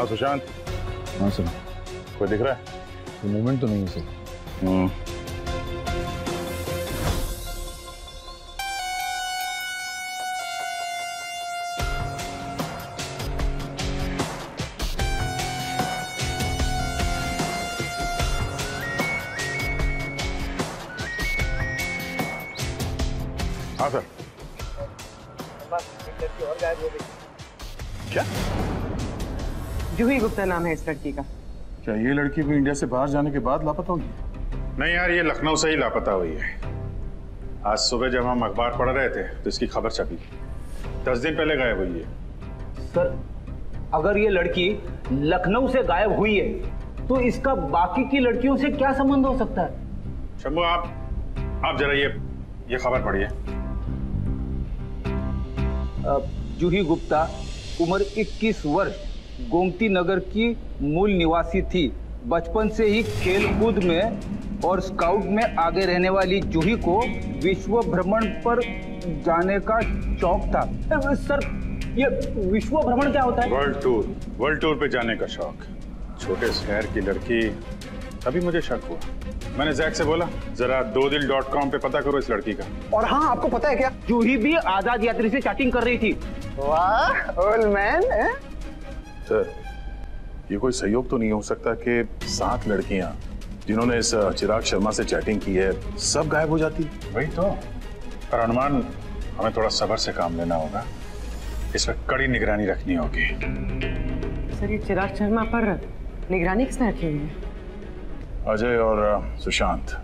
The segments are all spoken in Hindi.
हाँ सुशांत। हाँ सर। कोई दिख रहा है? कोई मूवमेंट तो नहीं है सर। हाँ सर। और गायब हो गई। क्या? जूही गुप्ता नाम है इस लड़की का। क्या ये लड़की भी इंडिया से बाहर जाने के बाद लापता होगी? नहीं यार, ये लखनऊ से ही लापता हुई है। आज सुबह जब हम अखबार पढ़ रहे थे तो इसकी खबर छपी। 10 दिन पहले गायब हुई है। सर, अगर ये लड़की लखनऊ से गायब हुई है तो इसका बाकी की लड़कियों से क्या संबंध हो सकता है? शंभू, आप जरा ये खबर पढ़िए। जूही गुप्ता उम्र 21 वर्ष, गोमती नगर की मूल निवासी थी। बचपन से ही खेल कूद में और स्काउट में आगे रहने वाली जूही को विश्व भ्रमण पर जाने का शौक था। सर, ये विश्व भ्रमण क्या होता है? वर्ल्ड टूर पे जाने का शौक। छोटे शहर की लड़की, तभी मुझे शक हुआ। मैंने जैक से बोला जरा dodil.com पे पता करो इस लड़की का। और हाँ, आपको पता है क्या, जूही भी आजाद यात्री से चैटिंग कर रही थी। वाह ओल्ड मैन। सर, ये कोई सहयोग तो नहीं हो सकता कि 7 लड़कियां जिन्होंने इस चिराग शर्मा से चैटिंग की है सब गायब हो जाती? वही तो। पर अनुमान, हमें थोड़ा सब्र से काम लेना होगा। इस पर कड़ी निगरानी रखनी होगी। सर, ये चिराग शर्मा पर निगरानी किसने रखी हुई है? अजय और सुशांत।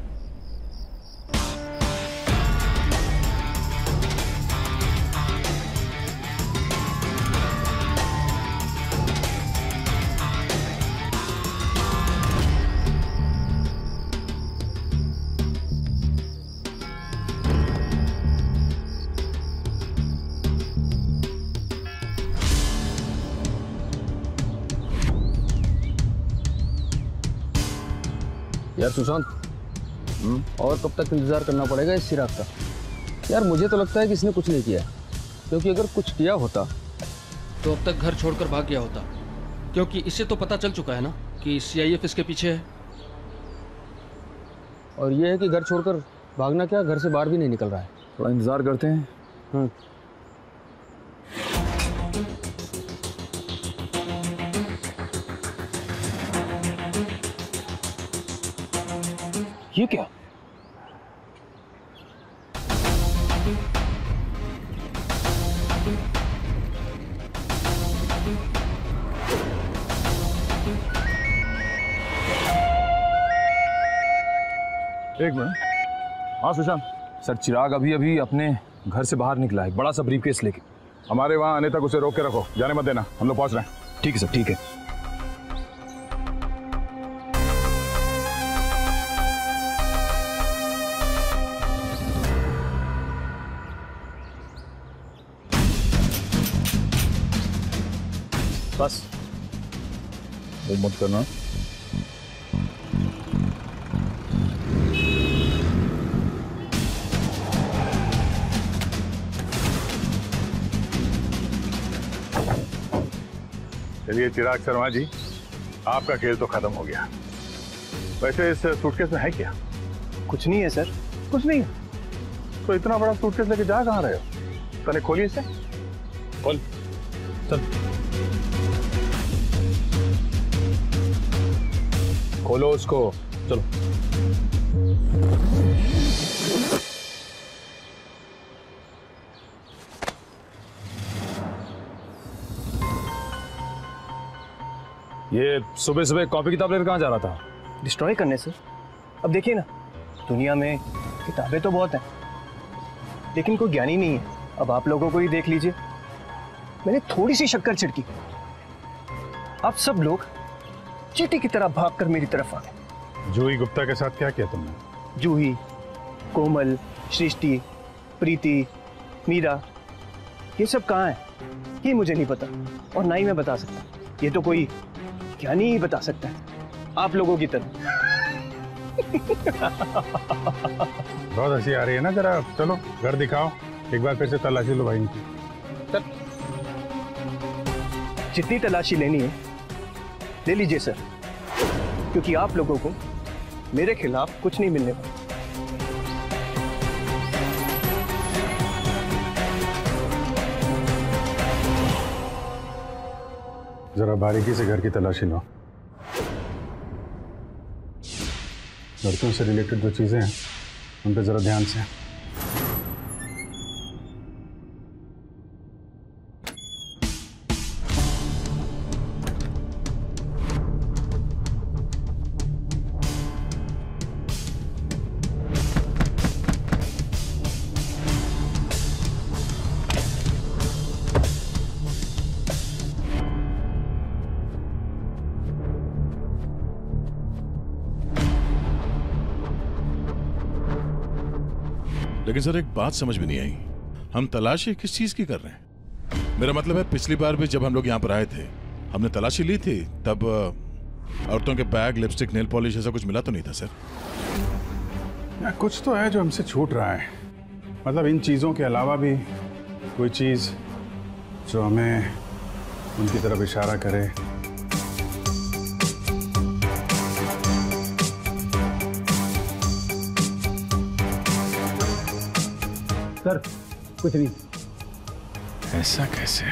यार सुशांत, और कब तक इंतजार करना पड़ेगा इस चिराग का? यार मुझे तो लगता है कि इसने कुछ नहीं किया, क्योंकि अगर कुछ किया होता तो अब तक घर छोड़कर भाग गया होता, क्योंकि इससे तो पता चल चुका है ना कि CIF इसके पीछे है। और ये है कि घर छोड़कर भागना क्या, घर से बाहर भी नहीं निकल रहा है। थोड़ा इंतजार करते हैं। ये क्या? एक मिनट। हाँ सुशांत सर, चिराग अभी अभी अपने घर से बाहर निकला है, बड़ा सा ब्रीफकेस लेके। हमारे वहां आने तक उसे रोक के रखो, जाने मत देना, हम लोग पहुंच रहे हैं। ठीक है सर, ठीक है। बस वो मत करना। चलिए चिराग शर्मा जी, आपका खेल तो खत्म हो गया। वैसे इस सूटकेस में है क्या? कुछ नहीं है सर, कुछ नहीं है। तो इतना बड़ा सूटकेस लेके जा कहाँ रहे हो? पहले खोलिए इसे। खोल। चल खोलो उसको, चलो। ये सुबह सुबह कॉपी किताब लेकर कहाँ जा रहा था? डिस्ट्रॉय करने सर। अब देखिए ना, दुनिया में किताबें तो बहुत हैं, लेकिन कोई ज्ञानी नहीं है। अब आप लोगों को ही देख लीजिए, मैंने थोड़ी सी शक्कर छिड़की, आप सब लोग चींटी की तरह भागकर मेरी तरफ आ गए। जूही गुप्ता के साथ क्या किया तुमने? जूही, कोमल, सृष्टि, प्रीति, मीरा, ये सब कहाँ है ये मुझे नहीं पता, और ना ही मैं बता सकता। ये तो कोई ज्ञानी ही बता सकता है, आप लोगों की तरह। बहुत हंसी आ रही है ना, जरा चलो घर दिखाओ, एक बार फिर से तलाशी लो भाई इनकी। जितनी तलाशी लेनी है ले लीजिए सर, क्योंकि आप लोगों को मेरे खिलाफ कुछ नहीं मिलने वाला। जरा बारीकी से घर की तलाशी लो। लड़कियों से रिलेटेड जो चीजें हैं उन पे जरा ध्यान से। लेकिन सर एक बात समझ में नहीं आई, हम तलाशी किस चीज की कर रहे हैं? मेरा मतलब है पिछली बार भी जब हम लोग यहाँ पर आए थे हमने तलाशी ली थी, तब औरतों के बैग, लिपस्टिक, नेल पॉलिश ऐसा कुछ मिला तो नहीं था सर? कुछ तो है जो हमसे छूट रहा है। मतलब इन चीजों के अलावा भी कोई चीज जो हमें उनकी तरफ इशारा करे। सर कुछ नहीं। ऐसा कैसे?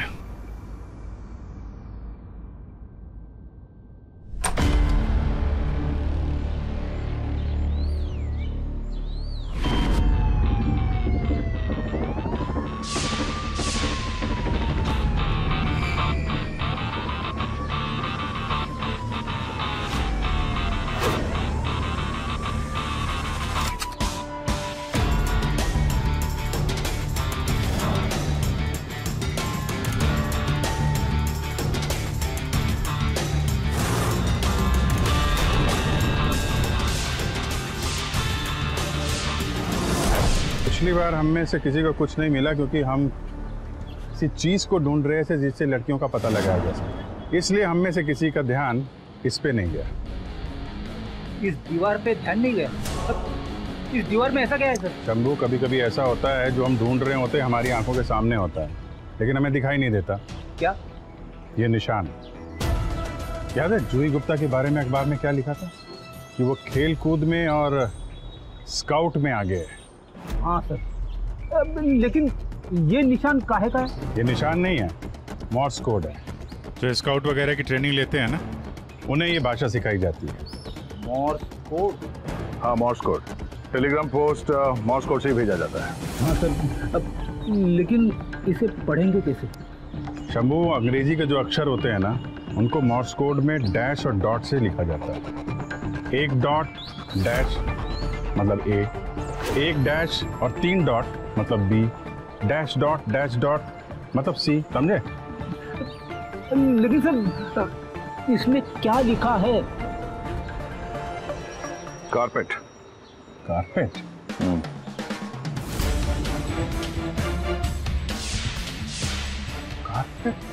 पिछली बार हम में से किसी को कुछ नहीं मिला क्योंकि हम किसी चीज को ढूंढ रहे थे जिससे लड़कियों का पता लगाया जा सके, इसलिए हम में से किसी का ध्यान इस पे नहीं गया। इस दीवार पे ध्यान नहीं गया? इस दीवार में ऐसा क्या है सर? शंभू, कभी कभी ऐसा होता है जो हम ढूंढ रहे होते हैं हमारी आंखों के सामने होता है लेकिन हमें दिखाई नहीं देता। क्या? ये निशान याद है जूही गुप्ता के बारे में अखबार में क्या लिखा था कि वो खेल कूद में और स्काउट में आगे है। हाँ सर, लेकिन ये निशान काहे का है? ये निशान नहीं है, मॉर्स कोड है। जो स्काउट वगैरह की ट्रेनिंग लेते हैं ना, उन्हें ये भाषा सिखाई जाती है। Morse code? हाँ, Morse code. Telegram post Morse code से ही भेजा जाता है। हाँ सर, लेकिन इसे पढ़ेंगे कैसे? शंभू, अंग्रेजी के जो अक्षर होते हैं ना, उनको मॉर्स कोड में डैश और डॉट से लिखा जाता है। एक डॉट डैश मतलब ए, एक डैश और 3 डॉट मतलब बी, डैश डॉट मतलब सी, समझे? लेकिन सर इसमें क्या लिखा है? कारपेट। कारपेट? कारपेट?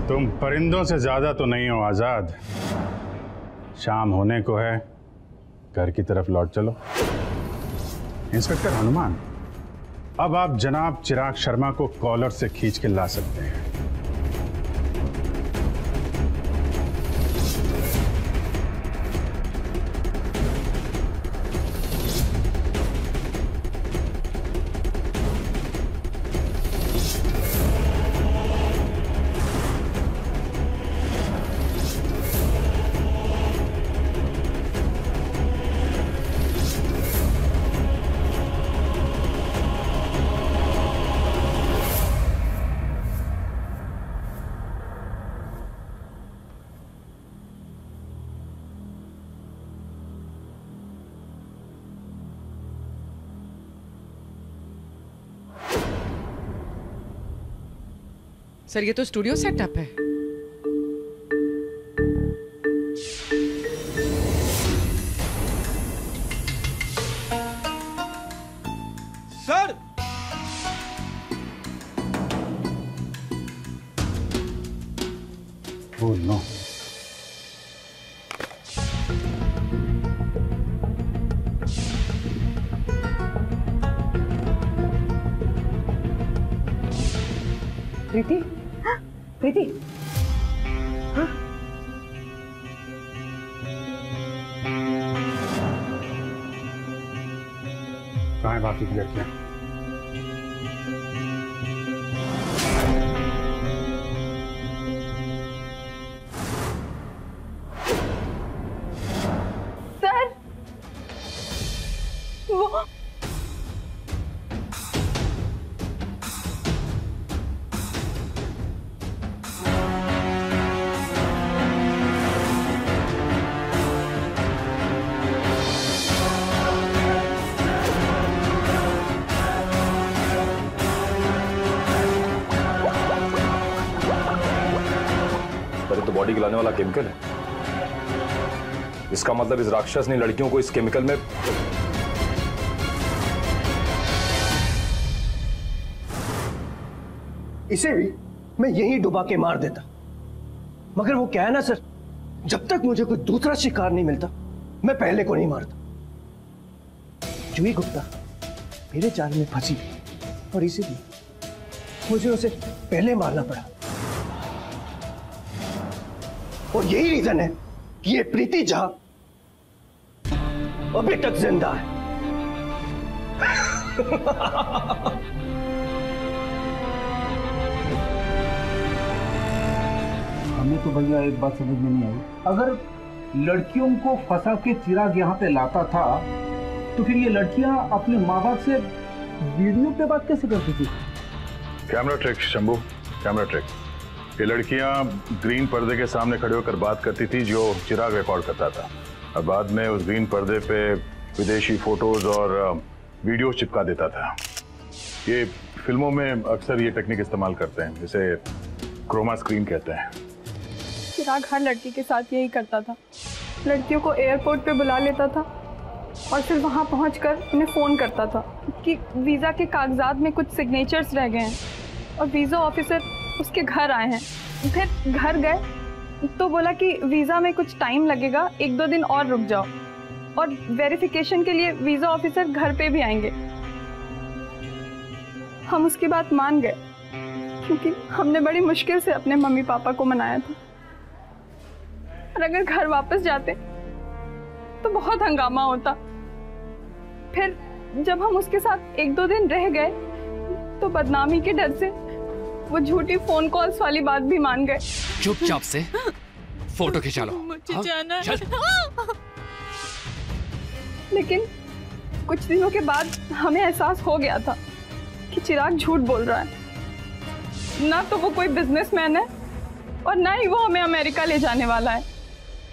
तुम परिंदों से ज्यादा तो नहीं हो आजाद। शाम होने को है, घर की तरफ लौट चलो। इंस्पेक्टर हनुमान, अब आप जनाब चिराग शर्मा को कॉलर से खींच के ला सकते हैं। सर ये तो स्टूडियो सेटअप है। Sir Oh no. प्रीति, प्रीति, हाँ? कहाँ है बाकी की लड़कियाँ? सर, वो तो बॉडी गलाने वाला केमिकल है। इसका मतलब इस राक्षस ने लड़कियों को इस केमिकल में इसे भी मैं यहीं डुबा के मार देता, मगर वो क्या है ना सर, जब तक मुझे कोई दूसरा शिकार नहीं मिलता मैं पहले को नहीं मारता। जूही गुप्ता मेरे जाल में फंसी और इसीलिए मुझे उसे पहले मारना पड़ा। और यही रीजन है कि ये प्रीति झा अभी तक जिंदा है। हमें तो भैया एक बात समझ में नहीं आई, अगर लड़कियों को फंसा के चिराग यहाँ पे लाता था तो फिर ये लड़कियां अपने माँ बाप से वीडियो पे बात कैसे करती थी? Camera trick Shambhu, camera trick. ये लड़कियां ग्रीन पर्दे के सामने खड़े होकर बात करती थी जो चिराग रिकॉर्ड करता था, और बाद में उस ग्रीन पर्दे पे विदेशी फोटोज और वीडियो चिपका देता था। ये फिल्मों में अक्सर ये टेक्निक इस्तेमाल करते हैं, जिसे क्रोमा स्क्रीन कहते हैं। चिराग हर लड़की के साथ यही करता था, लड़कियों को एयरपोर्ट पे बुला लेता था और फिर वहाँ पहुँचकर उन्हें फ़ोन करता था कि वीज़ा के कागजात में कुछ सिग्नेचर्स रह गए हैं और वीज़ा ऑफिसर उसके घर आए हैं। फिर घर गए तो बोला कि वीज़ा में कुछ टाइम लगेगा, 1-2 दिन और रुक जाओ और वेरिफिकेशन के लिए वीज़ा ऑफिसर घर पे भी आएंगे। हम उसकी बात मान गए क्योंकि हमने बड़ी मुश्किल से अपने मम्मी पापा को मनाया था, और अगर घर वापस जाते तो बहुत हंगामा होता। फिर जब हम उसके साथ 1-2 दिन रह गए तो बदनामी के डर से वो झूठी फोन कॉल्स वाली बात भी मान गए। चुपचाप से फोटो खिंचा लो। मुझे जाना है। लेकिन कुछ दिनों के बाद हमें एहसास हो गया था कि चिराग झूठ बोल रहा है। ना तो वो कोई बिजनेसमैन है और ना ही वो हमें अमेरिका ले जाने वाला है।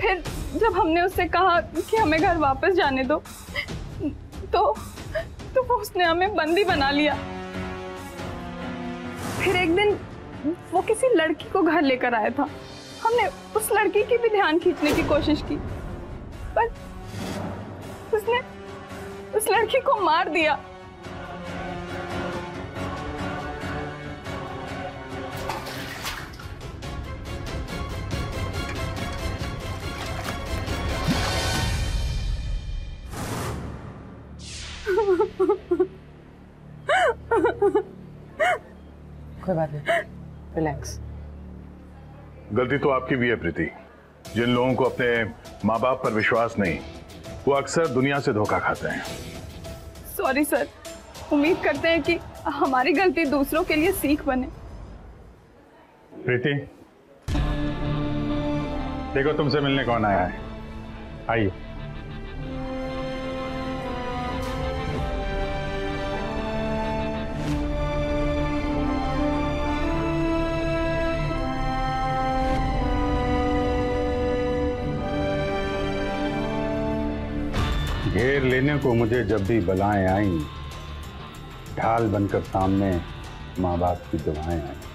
फिर जब हमने उससे कहा कि हमें घर वापस जाने दो तो वो उसने हमें बंदी बना लिया। फिर एक दिन वो किसी लड़की को घर लेकर आया था। हमने उस लड़की की भी ध्यान खींचने की कोशिश की, पर उसने उस लड़की को मार दिया। कोई बात नहीं, रिलैक्स। गलती तो आपकी भी है प्रीति। जिन लोगों को अपने माँ बाप पर विश्वास नहीं, वो अक्सर दुनिया से धोखा खाते हैं। सॉरी सर, उम्मीद करते हैं कि हमारी गलती दूसरों के लिए सीख बने। प्रीति, देखो तुमसे मिलने कौन आया है, आइए। घेर लेने को मुझे जब भी बलाएं आई, ढाल बनकर सामने माँ बाप की दुआएं आई।